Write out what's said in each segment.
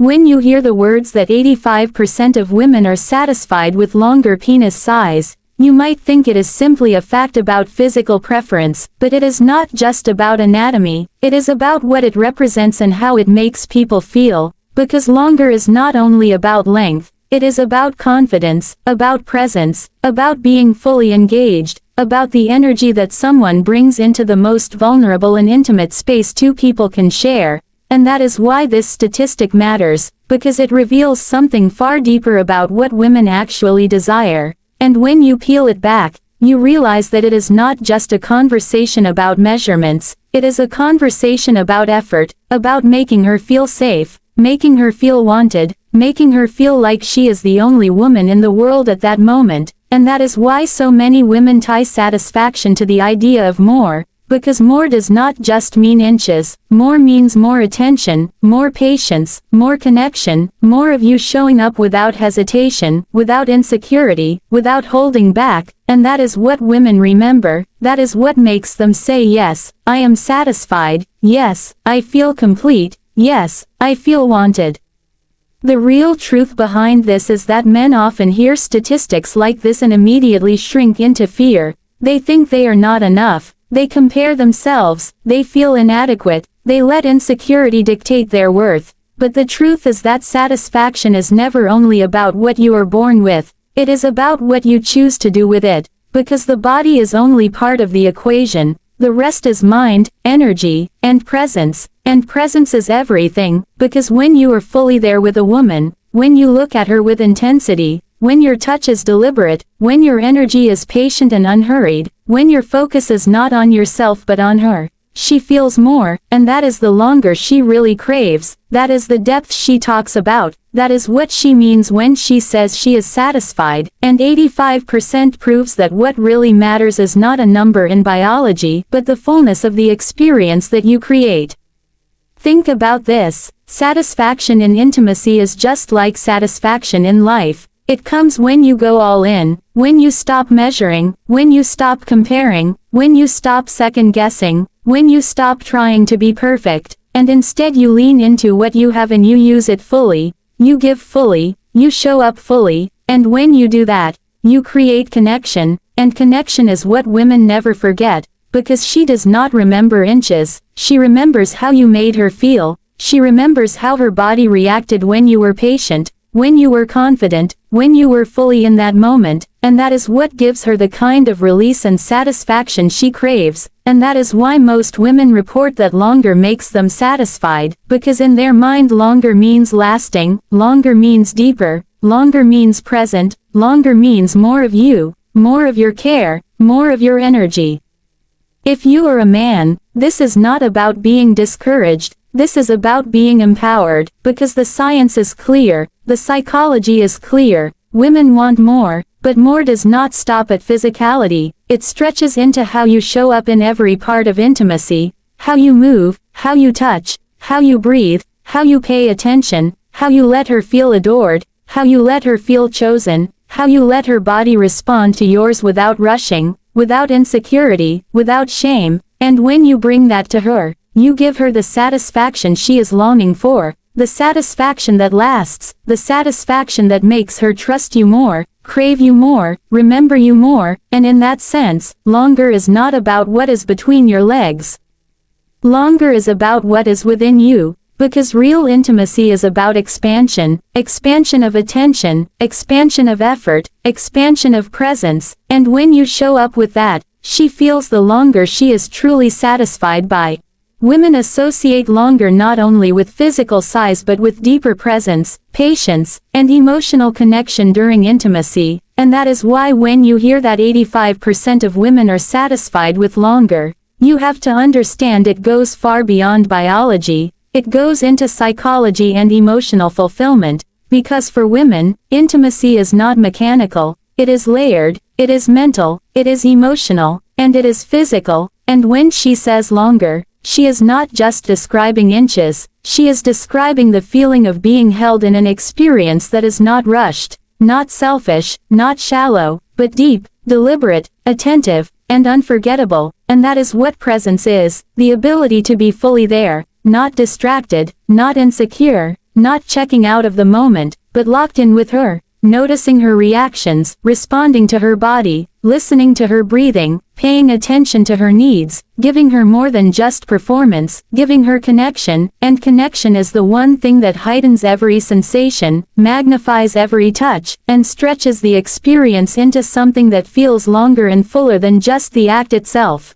When you hear the words that 85% of women are satisfied with longer penis size, you might think it is simply a fact about physical preference, but it is not just about anatomy, it is about what it represents and how it makes people feel, because longer is not only about length, it is about confidence, about presence, about being fully engaged, about the energy that someone brings into the most vulnerable and intimate space two people can share. And that is why this statistic matters, because it reveals something far deeper about what women actually desire. And when you peel it back, you realize that it is not just a conversation about measurements, it is a conversation about effort, about making her feel safe, making her feel wanted, making her feel like she is the only woman in the world at that moment. And that is why so many women tie satisfaction to the idea of more. Because more does not just mean inches, more means more attention, more patience, more connection, more of you showing up without hesitation, without insecurity, without holding back, and that is what women remember, that is what makes them say yes, I am satisfied, yes, I feel complete, yes, I feel wanted. The real truth behind this is that men often hear statistics like this and immediately shrink into fear. They think they are not enough. They compare themselves, they feel inadequate, they let insecurity dictate their worth. But the truth is that satisfaction is never only about what you are born with, it is about what you choose to do with it. Because the body is only part of the equation, the rest is mind, energy, and presence. And presence is everything, because when you are fully there with a woman, when you look at her with intensity, when your touch is deliberate, when your energy is patient and unhurried, when your focus is not on yourself but on her, she feels more, and that is the longer she really craves, that is the depth she talks about, that is what she means when she says she is satisfied, and 85% proves that what really matters is not a number in biology, but the fullness of the experience that you create. Think about this, satisfaction in intimacy is just like satisfaction in life. It comes when you go all in, when you stop measuring, when you stop comparing, when you stop second-guessing, when you stop trying to be perfect, and instead you lean into what you have and you use it fully, you give fully, you show up fully, and when you do that, you create connection, and connection is what women never forget, because she does not remember inches, she remembers how you made her feel, she remembers how her body reacted when you were patient, when you were confident, when you were fully in that moment, and that is what gives her the kind of release and satisfaction she craves, and that is why most women report that longer makes them satisfied, because in their mind longer means lasting, longer means deeper, longer means present, longer means more of you, more of your care, more of your energy. If you are a man, this is not about being discouraged, this is about being empowered, because the science is clear, the psychology is clear, women want more, but more does not stop at physicality, it stretches into how you show up in every part of intimacy, how you move, how you touch, how you breathe, how you pay attention, how you let her feel adored, how you let her feel chosen, how you let her body respond to yours without rushing, without insecurity, without shame, and when you bring that to her, you give her the satisfaction she is longing for, the satisfaction that lasts, the satisfaction that makes her trust you more, crave you more, remember you more, and in that sense, longer is not about what is between your legs. Longer is about what is within you, because real intimacy is about expansion, expansion of attention, expansion of effort, expansion of presence, and when you show up with that, she feels the longer she is truly satisfied by. Women associate longer not only with physical size but with deeper presence, patience, and emotional connection during intimacy, and that is why when you hear that 85% of women are satisfied with longer, you have to understand it goes far beyond biology, it goes into psychology and emotional fulfillment, because for women, intimacy is not mechanical, it is layered, it is mental, it is emotional, and it is physical, and when she says longer, she is not just describing inches, she is describing the feeling of being held in an experience that is not rushed, not selfish, not shallow, but deep, deliberate, attentive, and unforgettable, and that is what presence is, the ability to be fully there, not distracted, not insecure, not checking out of the moment, but locked in with her, noticing her reactions, responding to her body, listening to her breathing, paying attention to her needs, giving her more than just performance, giving her connection, and connection is the one thing that heightens every sensation, magnifies every touch, and stretches the experience into something that feels longer and fuller than just the act itself.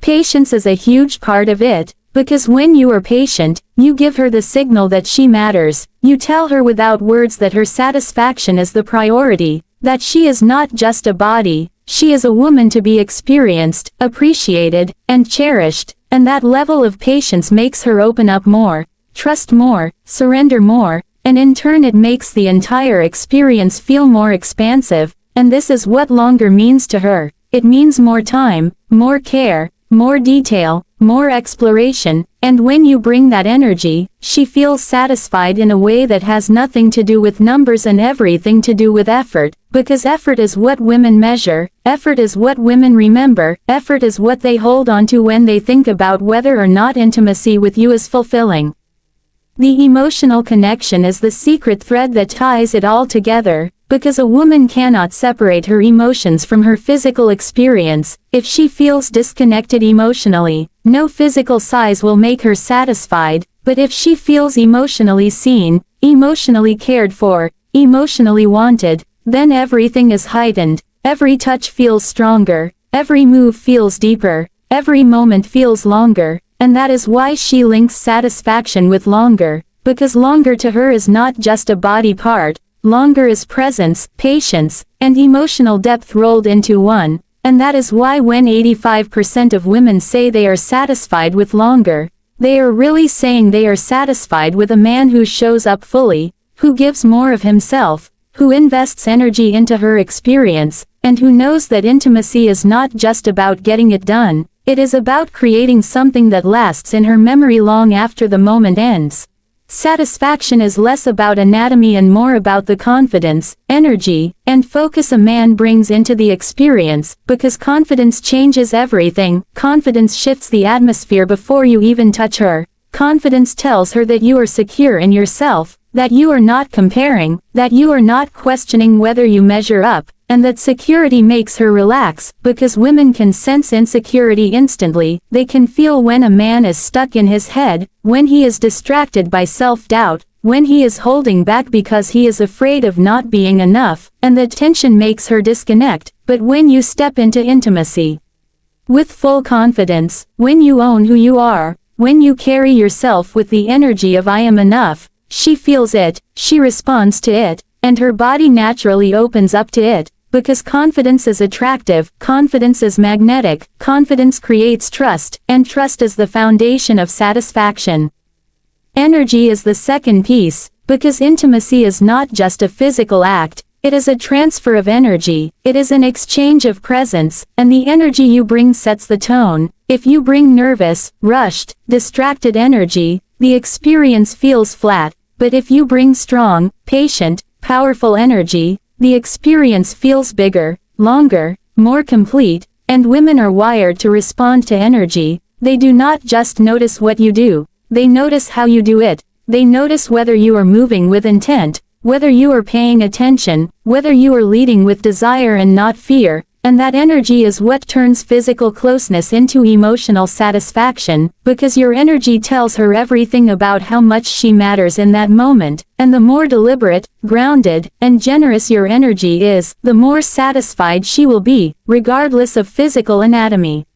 Patience is a huge part of it, because when you are patient, you give her the signal that she matters, you tell her without words that her satisfaction is the priority, that she is not just a body, she is a woman to be experienced, appreciated, and cherished, and that level of patience makes her open up more, trust more, surrender more, and in turn it makes the entire experience feel more expansive, and this is what longer means to her. It means more time, more care, more detail, more exploration, and when you bring that energy, she feels satisfied in a way that has nothing to do with numbers and everything to do with effort, because effort is what women measure, effort is what women remember, effort is what they hold on to when they think about whether or not intimacy with you is fulfilling. The emotional connection is the secret thread that ties it all together, because a woman cannot separate her emotions from her physical experience. If she feels disconnected emotionally, no physical size will make her satisfied, but if she feels emotionally seen, emotionally cared for, emotionally wanted, then everything is heightened, every touch feels stronger, every move feels deeper, every moment feels longer, and that is why she links satisfaction with longer, because longer to her is not just a body part. Longer is presence, patience, and emotional depth rolled into one, and that is why when 85% of women say they are satisfied with longer, they are really saying they are satisfied with a man who shows up fully, who gives more of himself, who invests energy into her experience, and who knows that intimacy is not just about getting it done, it is about creating something that lasts in her memory long after the moment ends. Satisfaction is less about anatomy and more about the confidence, energy, and focus a man brings into the experience, because confidence changes everything. Confidence shifts the atmosphere before you even touch her. Confidence tells her that you are secure in yourself, that you are not comparing, that you are not questioning whether you measure up, and that security makes her relax, because women can sense insecurity instantly. They can feel when a man is stuck in his head, when he is distracted by self-doubt, when he is holding back because he is afraid of not being enough, and the tension makes her disconnect. But when you step into intimacy with full confidence, when you own who you are, when you carry yourself with the energy of I am enough, she feels it, she responds to it, and her body naturally opens up to it. Because confidence is attractive, confidence is magnetic, confidence creates trust, and trust is the foundation of satisfaction. Energy is the second piece, because intimacy is not just a physical act, it is a transfer of energy, it is an exchange of presence, and the energy you bring sets the tone. If you bring nervous, rushed, distracted energy, the experience feels flat, but if you bring strong, patient, powerful energy, the experience feels bigger, longer, more complete, and women are wired to respond to energy. They do not just notice what you do, they notice how you do it. They notice whether you are moving with intent, whether you are paying attention, whether you are leading with desire and not fear, and that energy is what turns physical closeness into emotional satisfaction, because your energy tells her everything about how much she matters in that moment, and the more deliberate, grounded, and generous your energy is, the more satisfied she will be, regardless of physical anatomy.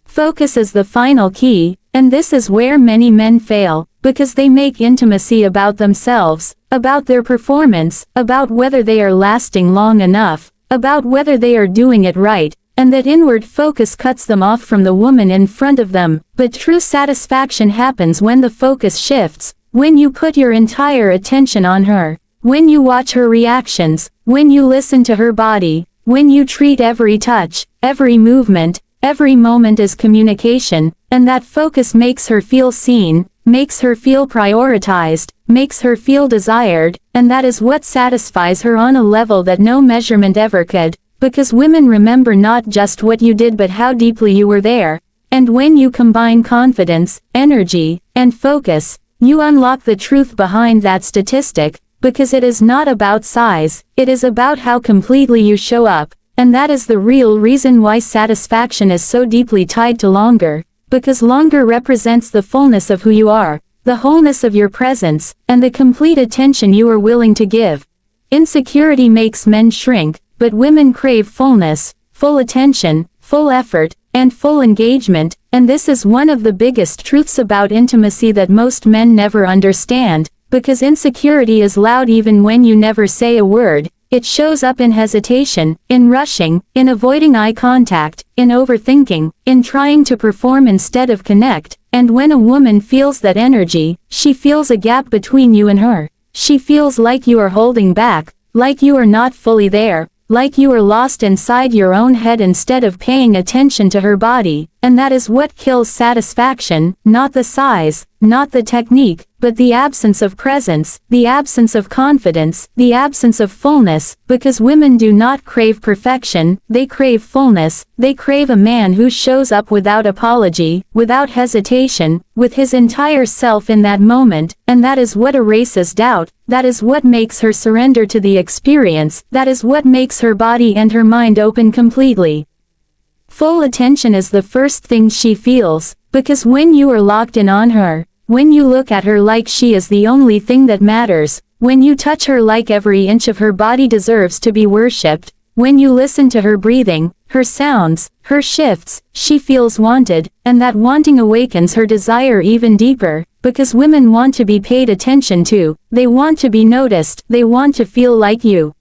Focus is the final key, and this is where many men fail, because they make intimacy about themselves, about their performance, about whether they are lasting long enough, about whether they are doing it right, and that inward focus cuts them off from the woman in front of them. But true satisfaction happens when the focus shifts, when you put your entire attention on her, when you watch her reactions, when you listen to her body, when you treat every touch, every movement, every moment as communication, and that focus makes her feel seen, makes her feel prioritized, makes her feel desired, and that is what satisfies her on a level that no measurement ever could, because women remember not just what you did but how deeply you were there, and when you combine confidence, energy, and focus, You unlock the truth behind that statistic, because it is not about size, it is about how completely you show up, and that is the real reason why satisfaction is so deeply tied to longer, because longer represents the fullness of who you are, the wholeness of your presence, and the complete attention you are willing to give. Insecurity makes men shrink, but women crave fullness, full attention, full effort, and full engagement, and this is one of the biggest truths about intimacy that most men never understand, because insecurity is loud even when you never say a word. It shows up in hesitation, in rushing, in avoiding eye contact, in overthinking, in trying to perform instead of connect, and when a woman feels that energy, she feels a gap between you and her. She feels like you are holding back, like you are not fully there, like you are lost inside your own head instead of paying attention to her body, and that is what kills satisfaction, not the size, not the technique, but the absence of presence, the absence of confidence, the absence of fullness, because women do not crave perfection, they crave fullness, they crave a man who shows up without apology, without hesitation, with his entire self in that moment, and that is what erases doubt, that is what makes her surrender to the experience, that is what makes her body and her mind open completely. Full attention is the first thing she feels, because when you are locked in on her, when you look at her like she is the only thing that matters, when you touch her like every inch of her body deserves to be worshipped, when you listen to her breathing, her sounds, her shifts, she feels wanted, and that wanting awakens her desire even deeper, because women want to be paid attention to, they want to be noticed, they want to feel like you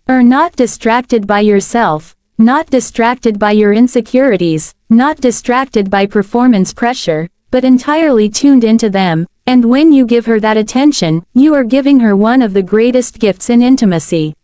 are not distracted by yourself, not distracted by your insecurities, not distracted by performance pressure, but entirely tuned into them, and when you give her that attention, you are giving her one of the greatest gifts in intimacy.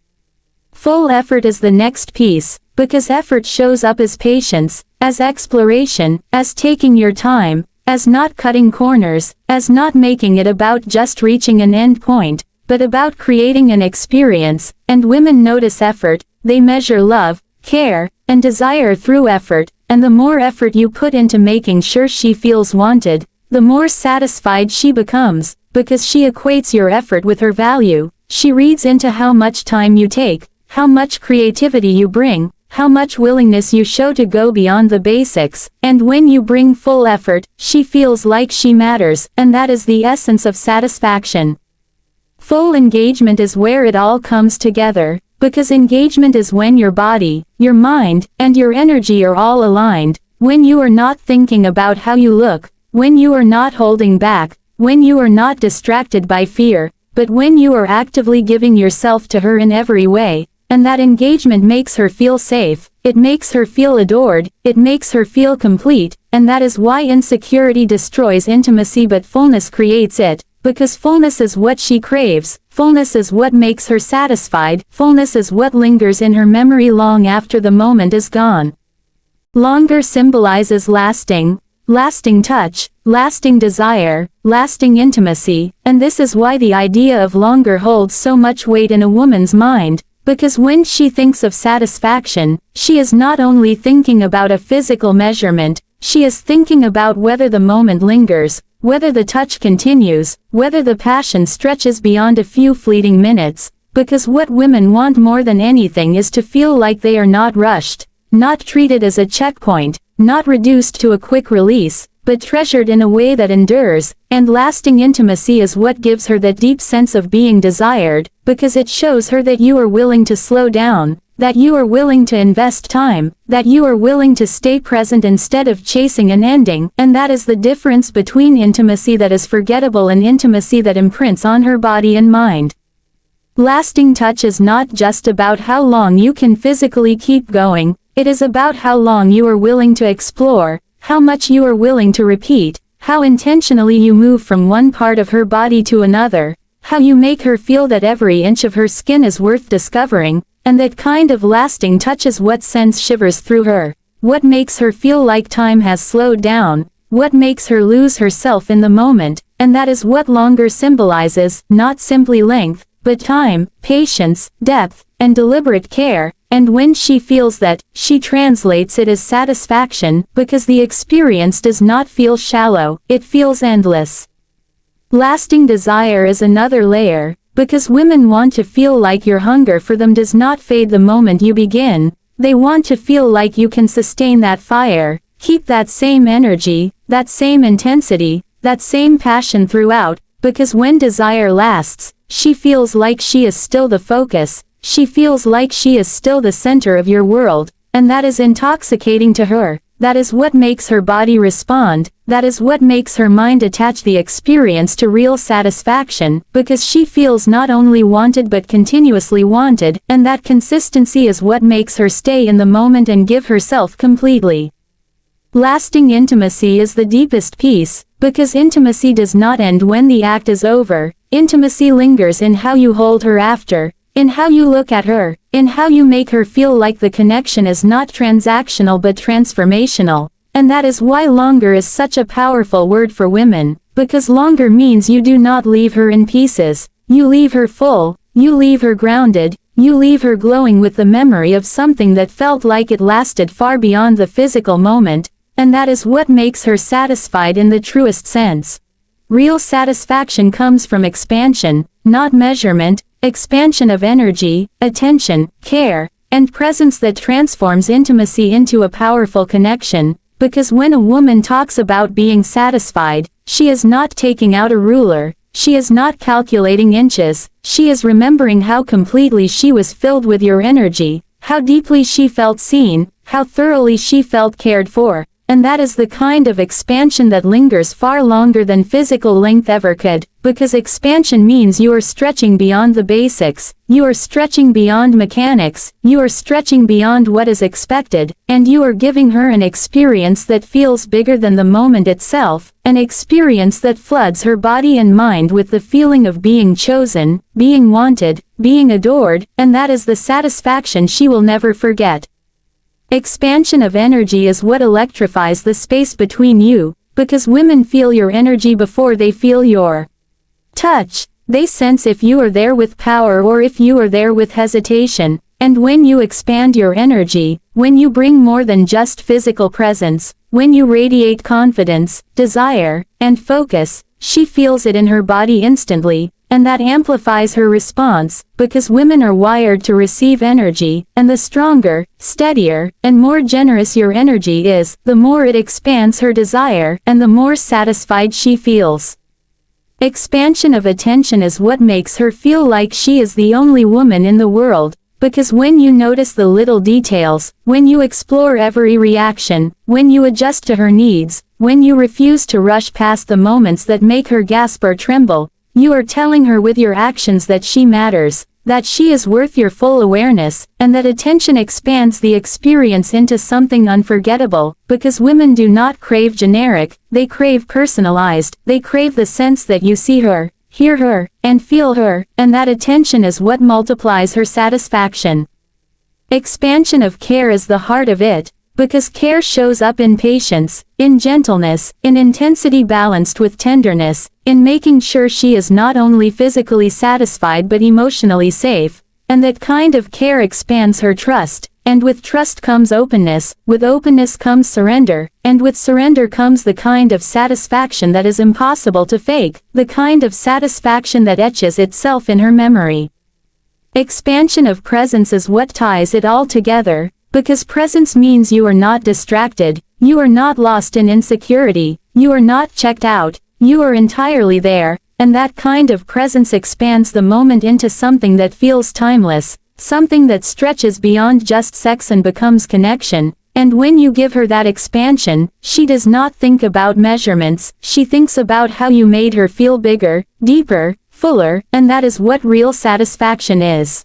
Full effort is the next piece, because effort shows up as patience, as exploration, as taking your time, as not cutting corners, as not making it about just reaching an end point, but about creating an experience, and women notice effort, they measure love, care, and desire through effort, and the more effort you put into making sure she feels wanted, the more satisfied she becomes, because she equates your effort with her value, she reads into how much time you take, how much creativity you bring, how much willingness you show to go beyond the basics, and when you bring full effort, she feels like she matters, and that is the essence of satisfaction. Full engagement is where it all comes together, because engagement is when your body, your mind, and your energy are all aligned, when you are not thinking about how you look, when you are not holding back, when you are not distracted by fear, but when you are actively giving yourself to her in every way, and that engagement makes her feel safe, it makes her feel adored, it makes her feel complete, and that is why insecurity destroys intimacy but fullness creates it. Because fullness is what she craves, fullness is what makes her satisfied, fullness is what lingers in her memory long after the moment is gone. Longer symbolizes lasting touch, lasting desire, lasting intimacy, and this is why the idea of longer holds so much weight in a woman's mind, because when she thinks of satisfaction, she is not only thinking about a physical measurement, she is thinking about whether the moment lingers, whether the touch continues, whether the passion stretches beyond a few fleeting minutes, because what women want more than anything is to feel like they are not rushed, not treated as a checkpoint, not reduced to a quick release, but treasured in a way that endures, and lasting intimacy is what gives her that deep sense of being desired, because it shows her that you are willing to slow down, that you are willing to invest time, that you are willing to stay present instead of chasing an ending, and that is the difference between intimacy that is forgettable and intimacy that imprints on her body and mind. Lasting touch is not just about how long you can physically keep going, it is about how long you are willing to explore, how much you are willing to repeat, how intentionally you move from one part of her body to another, how you make her feel that every inch of her skin is worth discovering, and that kind of lasting touch is what sends shivers through her, what makes her feel like time has slowed down, what makes her lose herself in the moment, and that is what longer symbolizes, not simply length, but time, patience, depth, and deliberate care, and when she feels that, she translates it as satisfaction, because the experience does not feel shallow, it feels endless. Lasting desire is another layer, because women want to feel like your hunger for them does not fade the moment you begin. They want to feel like you can sustain that fire, keep that same energy, that same intensity, that same passion throughout, because when desire lasts, she feels like she is still the focus, she feels like she is still the center of your world, and that is intoxicating to her. That is what makes her body respond, that is what makes her mind attach the experience to real satisfaction, because she feels not only wanted but continuously wanted, and that consistency is what makes her stay in the moment and give herself completely. Lasting intimacy is the deepest peace, because intimacy does not end when the act is over, intimacy lingers in how you hold her after, in how you look at her, in how you make her feel like the connection is not transactional but transformational, and that is why longer is such a powerful word for women, because longer means you do not leave her in pieces, you leave her full, you leave her grounded, you leave her glowing with the memory of something that felt like it lasted far beyond the physical moment, and that is what makes her satisfied in the truest sense. Real satisfaction comes from expansion, not measurement, expansion of energy, attention, care, and presence that transforms intimacy into a powerful connection, because when a woman talks about being satisfied, she is not taking out a ruler, she is not calculating inches, she is remembering how completely she was filled with your energy, how deeply she felt seen, how thoroughly she felt cared for. And that is the kind of expansion that lingers far longer than physical length ever could, because expansion means you are stretching beyond the basics, you are stretching beyond mechanics, you are stretching beyond what is expected, and you are giving her an experience that feels bigger than the moment itself, an experience that floods her body and mind with the feeling of being chosen, being wanted, being adored, and that is the satisfaction she will never forget. Expansion of energy is what electrifies the space between you, because women feel your energy before they feel your touch. They sense if you are there with power or if you are there with hesitation, and when you expand your energy, when you bring more than just physical presence, when you radiate confidence, desire, and focus, she feels it in her body instantly, and that amplifies her response, because women are wired to receive energy, and the stronger, steadier, and more generous your energy is, the more it expands her desire, and the more satisfied she feels. Expansion of attention is what makes her feel like she is the only woman in the world, because when you notice the little details, when you explore every reaction, when you adjust to her needs, when you refuse to rush past the moments that make her gasp or tremble, you are telling her with your actions that she matters, that she is worth your full awareness, and that attention expands the experience into something unforgettable, because women do not crave generic, they crave personalized, they crave the sense that you see her, hear her, and feel her, and that attention is what multiplies her satisfaction. Expansion of care is the heart of it, because care shows up in patience, in gentleness, in intensity balanced with tenderness, in making sure she is not only physically satisfied but emotionally safe, and that kind of care expands her trust, and with trust comes openness, with openness comes surrender, and with surrender comes the kind of satisfaction that is impossible to fake, the kind of satisfaction that etches itself in her memory. Expansion of presence is what ties it all together, because presence means you are not distracted, you are not lost in insecurity, you are not checked out, you are entirely there, and that kind of presence expands the moment into something that feels timeless, something that stretches beyond just sex and becomes connection, and when you give her that expansion, she does not think about measurements, she thinks about how you made her feel bigger, deeper, fuller, and that is what real satisfaction is.